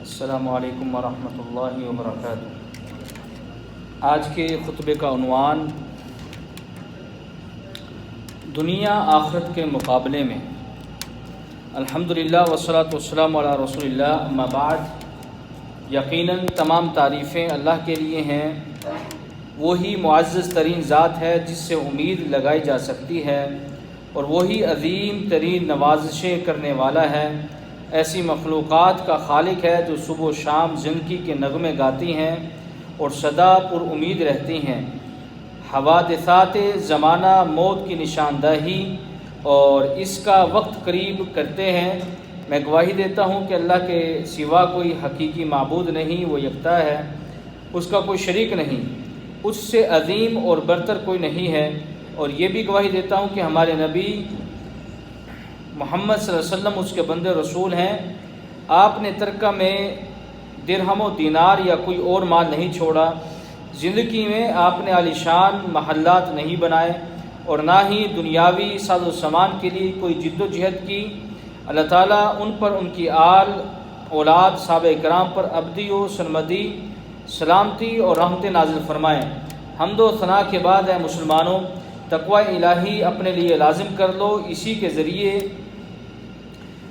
السلام علیکم ورحمۃ اللہ وبرکاتہ۔ آج کے خطبے کا عنوان دنیا آخرت کے مقابلے میں۔ الحمدللہ والصلاۃ والسلام علی رسول اللہ، اما بعد۔ یقیناً تمام تعریفیں اللہ کے لیے ہیں۔ وہی معزز ترین ذات ہے جس سے امید لگائی جا سکتی ہے، اور وہی عظیم ترین نوازشیں کرنے والا ہے۔ ایسی مخلوقات کا خالق ہے جو صبح و شام زندگی کے نغمے گاتی ہیں اور سدا پر امید رہتی ہیں۔ حوادثات زمانہ موت کی نشاندہی اور اس کا وقت قریب کرتے ہیں۔ میں گواہی دیتا ہوں کہ اللہ کے سوا کوئی حقیقی معبود نہیں، وہ یکتا ہے، اس کا کوئی شریک نہیں، اس سے عظیم اور برتر کوئی نہیں ہے۔ اور یہ بھی گواہی دیتا ہوں کہ ہمارے نبی محمد صلی اللہ علیہ وسلم اس کے بندے رسول ہیں۔ آپ نے ترکہ میں درہم و دینار یا کوئی اور مال نہیں چھوڑا۔ زندگی میں آپ نے عالیشان محلات نہیں بنائے اور نہ ہی دنیاوی ساز و سامان کے لیے کوئی جد و جہد کی۔ اللہ تعالیٰ ان پر، ان کی آل اولاد، صحابہ کرام پر ابدی و سرمدی سلامتی اور رحمت نازل فرمائیں۔ حمد و ثنا کے بعد اے مسلمانوں، تقوی الہی اپنے لیے لازم کر لو۔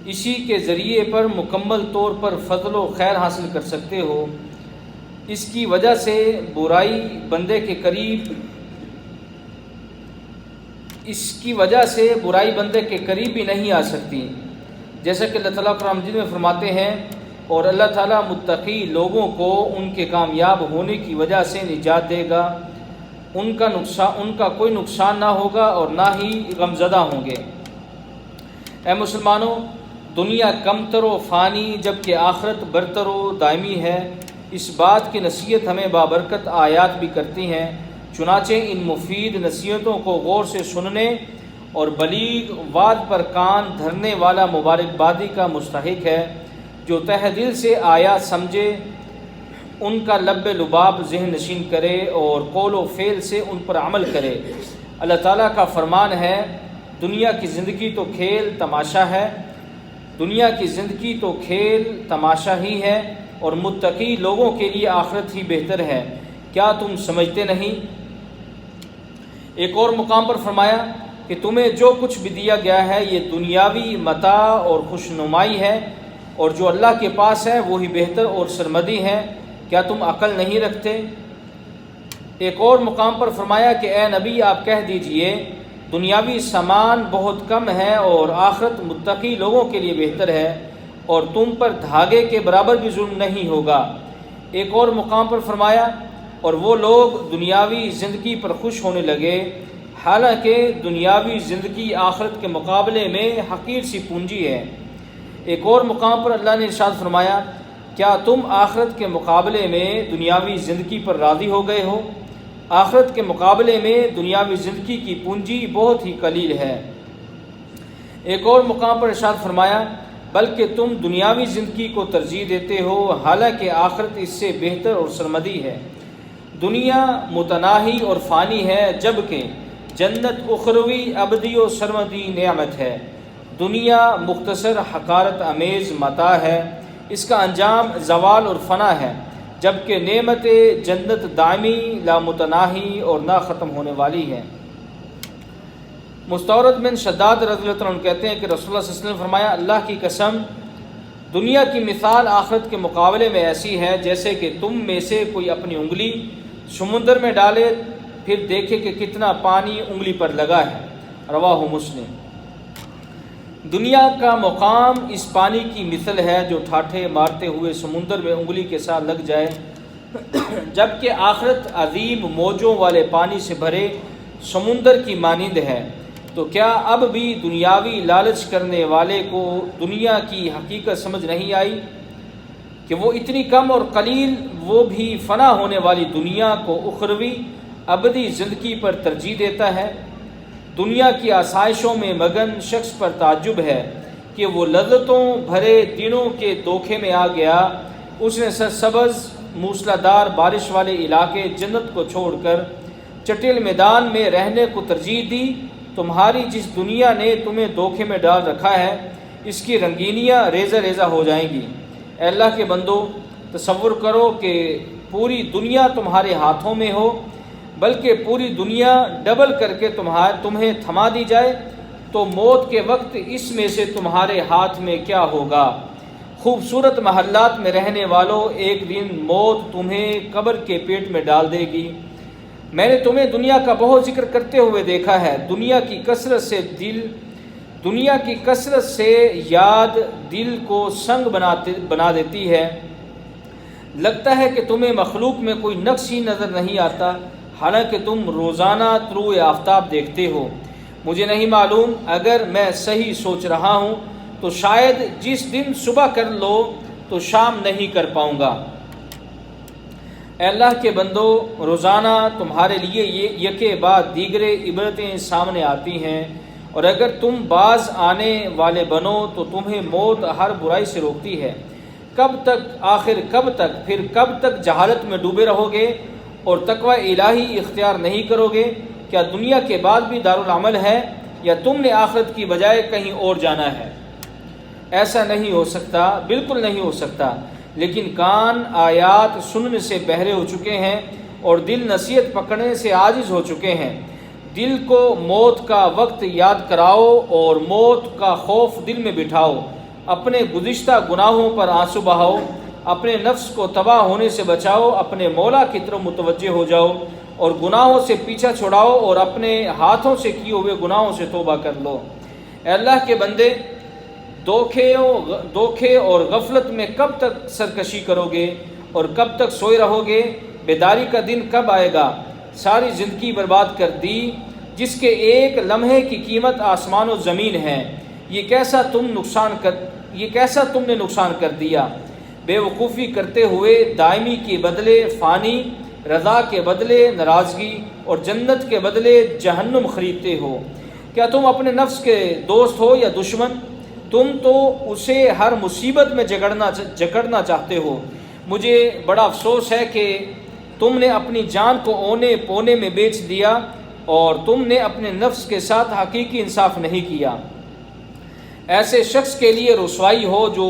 اسی کے ذریعے پر مکمل طور پر فضل و خیر حاصل کر سکتے ہو۔ اس کی وجہ سے برائی بندے کے قریب بھی نہیں آ سکتی، جیسا کہ اللہ تعالیٰ قرآن مجید میں فرماتے ہیں، اور اللہ تعالیٰ متقی لوگوں کو ان کے کامیاب ہونے کی وجہ سے نجات دے گا۔ ان کا کوئی نقصان نہ ہوگا اور نہ ہی غمزدہ ہوں گے۔ اے مسلمانوں، دنیا کمتر و فانی جبکہ آخرت برتر و دائمی ہے۔ اس بات کی نصیحت ہمیں بابرکت آیات بھی کرتی ہیں۔ چنانچہ ان مفید نصیحتوں کو غور سے سننے اور بلیغ وعد پر کان دھرنے والا مبارکبادی کا مستحق ہے۔ جو تہ دل سے آیات سمجھے، ان کا لب لباب ذہن نشین کرے اور قول و فعل سے ان پر عمل کرے۔ اللہ تعالیٰ کا فرمان ہے، دنیا کی زندگی تو کھیل تماشا ہے، دنیا کی زندگی تو کھیل تماشا ہی ہے، اور متقی لوگوں کے لیے آخرت ہی بہتر ہے۔ کیا تم سمجھتے نہیں؟ ایک اور مقام پر فرمایا کہ تمہیں جو کچھ بھی دیا گیا ہے یہ دنیاوی متاع اور خوشنمائی ہے، اور جو اللہ کے پاس ہے وہی بہتر اور سرمدی ہے۔ کیا تم عقل نہیں رکھتے؟ ایک اور مقام پر فرمایا کہ اے نبی آپ کہہ دیجئے، دنیاوی سامان بہت کم ہے اور آخرت متقی لوگوں کے لیے بہتر ہے، اور تم پر دھاگے کے برابر بھی ظلم نہیں ہوگا۔ ایک اور مقام پر فرمایا، اور وہ لوگ دنیاوی زندگی پر خوش ہونے لگے، حالانکہ دنیاوی زندگی آخرت کے مقابلے میں حقیر سی پونجی ہے۔ ایک اور مقام پر اللہ نے ارشاد فرمایا، کیا تم آخرت کے مقابلے میں دنیاوی زندگی پر راضی ہو گئے ہو؟ آخرت کے مقابلے میں دنیاوی زندگی کی پونجی بہت ہی قلیل ہے۔ ایک اور مقام پر ارشاد فرمایا، بلکہ تم دنیاوی زندگی کو ترجیح دیتے ہو، حالانکہ آخرت اس سے بہتر اور سرمدی ہے۔ دنیا متناہی اور فانی ہے، جبکہ جنت اخروی ابدی و سرمدی نعمت ہے۔ دنیا مختصر حقارت امیز متاع ہے، اس کا انجام زوال اور فنا ہے، جبکہ نعمت جنت دائمی، لامتناہی اور نہ ختم ہونے والی ہے۔ مستورد بن شداد رضی اللہ عنہ کہتے ہیں کہ رسول اللہ صلی اللہ علیہ وسلم نے فرمایا، اللہ کی قسم، دنیا کی مثال آخرت کے مقابلے میں ایسی ہے جیسے کہ تم میں سے کوئی اپنی انگلی سمندر میں ڈالے، پھر دیکھے کہ کتنا پانی انگلی پر لگا ہے۔ رواہ مسلم۔ دنیا کا مقام اس پانی کی مثل ہے جو ٹھاٹھے مارتے ہوئے سمندر میں انگلی کے ساتھ لگ جائے، جبکہ آخرت عظیم موجوں والے پانی سے بھرے سمندر کی مانند ہے۔ تو کیا اب بھی دنیاوی لالچ کرنے والے کو دنیا کی حقیقت سمجھ نہیں آئی کہ وہ اتنی کم اور قلیل، وہ بھی فنا ہونے والی دنیا کو اخروی ابدی زندگی پر ترجیح دیتا ہے؟ دنیا کی آسائشوں میں مگن شخص پر تعجب ہے کہ وہ لذتوں بھرے دنوں کے دھوکے میں آ گیا۔ اس نے سرسبز موسلادھار بارش والے علاقے جنت کو چھوڑ کر چٹیل میدان میں رہنے کو ترجیح دی۔ تمہاری جس دنیا نے تمہیں دھوکے میں ڈال رکھا ہے، اس کی رنگینیاں ریزہ ریزہ ہو جائیں گی، اے اللہ کے بندو، تصور کرو کہ پوری دنیا تمہارے ہاتھوں میں ہو، بلکہ پوری دنیا ڈبل کر کے تمہیں تھما دی جائے، تو موت کے وقت اس میں سے تمہارے ہاتھ میں کیا ہوگا؟ خوبصورت محلات میں رہنے والوں، ایک دن موت تمہیں قبر کے پیٹ میں ڈال دے گی۔ میں نے تمہیں دنیا کا بہت ذکر کرتے ہوئے دیکھا ہے۔ دنیا کی کثرت سے یاد دل کو سنگ بنا دیتی ہے۔ لگتا ہے کہ تمہیں مخلوق میں کوئی نقص ہی نظر نہیں آتا، حالانکہ تم روزانہ طلوع آفتاب دیکھتے ہو۔ مجھے نہیں معلوم، اگر میں صحیح سوچ رہا ہوں تو شاید جس دن صبح کر لو تو شام نہیں کر پاؤں گا۔ اے اللہ کے بندو، روزانہ تمہارے لیے یہ یکے بعد دیگرے عبرتیں سامنے آتی ہیں، اور اگر تم باز آنے والے بنو تو تمہیں موت ہر برائی سے روکتی ہے۔ کب تک جہالت میں ڈوبے رہو گے اور تقوی الہی اختیار نہیں کرو گے؟ کیا دنیا کے بعد بھی دارالعمل ہے، یا تم نے آخرت کی بجائے کہیں اور جانا ہے؟ ایسا نہیں ہو سکتا، بالکل نہیں ہو سکتا۔ لیکن کان آیات سننے سے بہرے ہو چکے ہیں، اور دل نصیحت پکڑنے سے عاجز ہو چکے ہیں۔ دل کو موت کا وقت یاد کراؤ اور موت کا خوف دل میں بٹھاؤ۔ اپنے گزشتہ گناہوں پر آنسو بہاؤ، اپنے نفس کو تباہ ہونے سے بچاؤ، اپنے مولا کی طرف متوجہ ہو جاؤ اور گناہوں سے پیچھا چھڑاؤ، اور اپنے ہاتھوں سے کیے ہوئے گناہوں سے توبہ کر لو۔ اے اللہ کے بندے، دھوکے اور غفلت میں کب تک سرکشی کرو گے اور کب تک سوئے رہو گے؟ بیداری کا دن کب آئے گا؟ ساری زندگی برباد کر دی، جس کے ایک لمحے کی قیمت آسمان و زمین ہے۔ یہ کیسا تم نے نقصان کر دیا؟ بے وقوفی کرتے ہوئے دائمی کے بدلے فانی، رضا کے بدلے ناراضگی، اور جنت کے بدلے جہنم خریدتے ہو۔ کیا تم اپنے نفس کے دوست ہو یا دشمن؟ تم تو اسے ہر مصیبت میں جکڑنا چاہتے ہو۔ مجھے بڑا افسوس ہے کہ تم نے اپنی جان کو اونے پونے میں بیچ دیا، اور تم نے اپنے نفس کے ساتھ حقیقی انصاف نہیں کیا۔ ایسے شخص کے لیے رسوائی ہو جو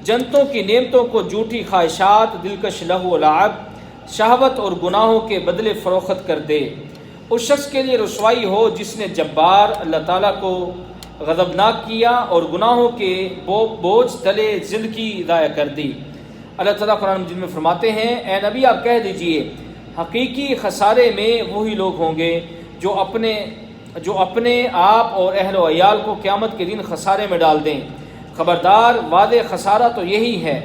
جنتوں کی نعمتوں کو جھوٹی خواہشات، دلکش لہو و لعب، شہوت اور گناہوں کے بدلے فروخت کر دے۔ اس شخص کے لیے رسوائی ہو جس نے جبار اللہ تعالیٰ کو غضبناک کیا اور گناہوں کے بوجھ تلے زندگی ضائع کر دی۔ اللہ تعالیٰ قرآن مجید میں فرماتے ہیں، اے نبی آپ کہہ دیجئے، حقیقی خسارے میں وہی لوگ ہوں گے جو اپنے آپ اور اہل و عیال کو قیامت کے دن خسارے میں ڈال دیں۔ خبردار، واضح خسارہ تو یہی ہے۔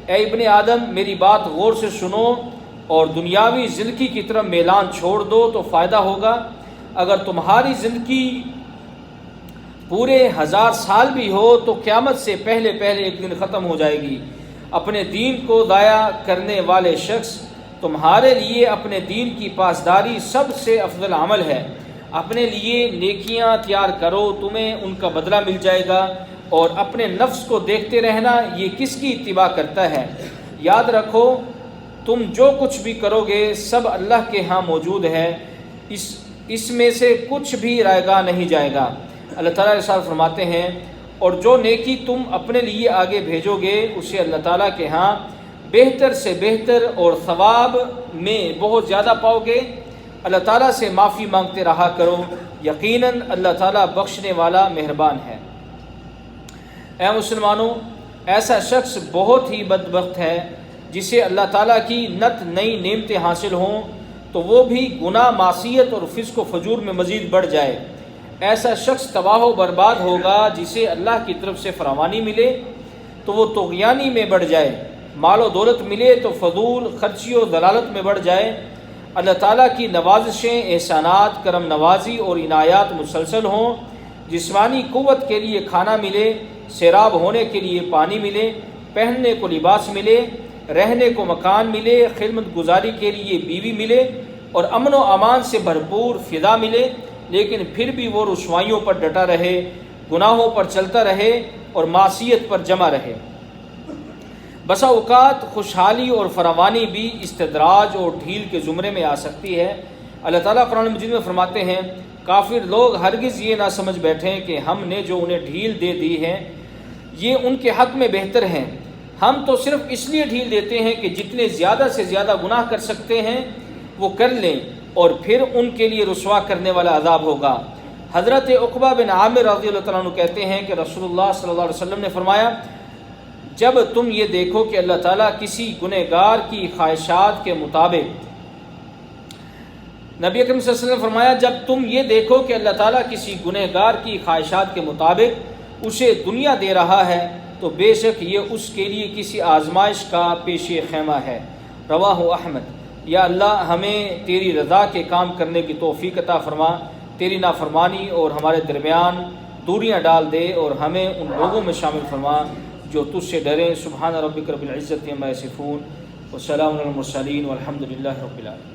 اے ابن آدم، میری بات غور سے سنو اور دنیاوی زندگی کی طرف میلان چھوڑ دو تو فائدہ ہوگا۔ اگر تمہاری زندگی پورے 1000 سال بھی ہو تو قیامت سے پہلے ایک دن ختم ہو جائے گی۔ اپنے دین کو ضائع کرنے والے شخص، تمہارے لیے اپنے دین کی پاسداری سب سے افضل عمل ہے۔ اپنے لیے نیکیاں تیار کرو، تمہیں ان کا بدلہ مل جائے گا، اور اپنے نفس کو دیکھتے رہنا، یہ کس کی اتباع کرتا ہے۔ یاد رکھو، تم جو کچھ بھی کرو گے سب اللہ کے ہاں موجود ہے، اس میں سے کچھ بھی رائے گاہ نہیں جائے گا۔ اللہ تعالیٰ ارشاد فرماتے ہیں، اور جو نیکی تم اپنے لیے آگے بھیجو گے اسے اللہ تعالیٰ کے ہاں بہتر سے بہتر اور ثواب میں بہت زیادہ پاؤ گے۔ اللہ تعالیٰ سے معافی مانگتے رہا کرو، یقیناً اللہ تعالیٰ بخشنے والا مہربان ہے۔ اے مسلمانوں، ایسا شخص بہت ہی بدبخت ہے جسے اللہ تعالیٰ کی نئی نعمتیں حاصل ہوں تو وہ بھی گناہ، معصیت اور فسق و فجور میں مزید بڑھ جائے۔ ایسا شخص تباہ و برباد ہوگا جسے اللہ کی طرف سے فراوانی ملے تو وہ طغیانی میں بڑھ جائے، مال و دولت ملے تو فضول خرچی و ضلالت میں بڑھ جائے۔ اللہ تعالیٰ کی نوازشیں، احسانات، کرم نوازی اور عنایات مسلسل ہوں، جسمانی قوت کے لیے کھانا ملے، سیراب ہونے کے لیے پانی ملے، پہننے کو لباس ملے، رہنے کو مکان ملے، خدمت گزاری کے لیے بیوی ملے، اور امن و امان سے بھرپور فضا ملے، لیکن پھر بھی وہ رسوائیوں پر ڈٹا رہے، گناہوں پر چلتا رہے اور معصیت پر جمع رہے۔ بسا اوقات خوشحالی اور فراوانی بھی استدراج اور ڈھیل کے زمرے میں آ سکتی ہے۔ اللہ تعالیٰ قرآن مجید میں فرماتے ہیں، کافر لوگ ہرگز یہ نہ سمجھ بیٹھیں کہ ہم نے جو انہیں ڈھیل دے دی ہے یہ ان کے حق میں بہتر ہیں۔ ہم تو صرف اس لیے ڈھیل دیتے ہیں کہ جتنے زیادہ سے زیادہ گناہ کر سکتے ہیں وہ کر لیں، اور پھر ان کے لیے رسوا کرنے والا عذاب ہوگا۔ حضرت عقبہ بن عامر رضی اللہ تعالیٰ عنہ کہتے ہیں کہ رسول اللہ صلی اللہ علیہ وسلم نے فرمایا، جب تم یہ دیکھو کہ اللہ تعالیٰ کسی گنہگار کی خواہشات کے مطابق، نبی اکرم صلی اللہ علیہ وسلم نے فرمایا جب تم یہ دیکھو کہ اللہ تعالیٰ کسی گنہگار کی خواہشات کے مطابق اسے دنیا دے رہا ہے تو بے شک یہ اس کے لیے کسی آزمائش کا پیش خیمہ ہے۔ رواہ احمد۔ یا اللہ ہمیں تیری رضا کے کام کرنے کی توفیق عطا فرما، تیری نافرمانی اور ہمارے درمیان دوریاں ڈال دے، اور ہمیں ان لوگوں میں شامل فرما جو تجھ سے ڈریں۔ سبحان ربک رب العزت عما یصفون وسلام علی المرسلین والحمد للہ رب العالمین۔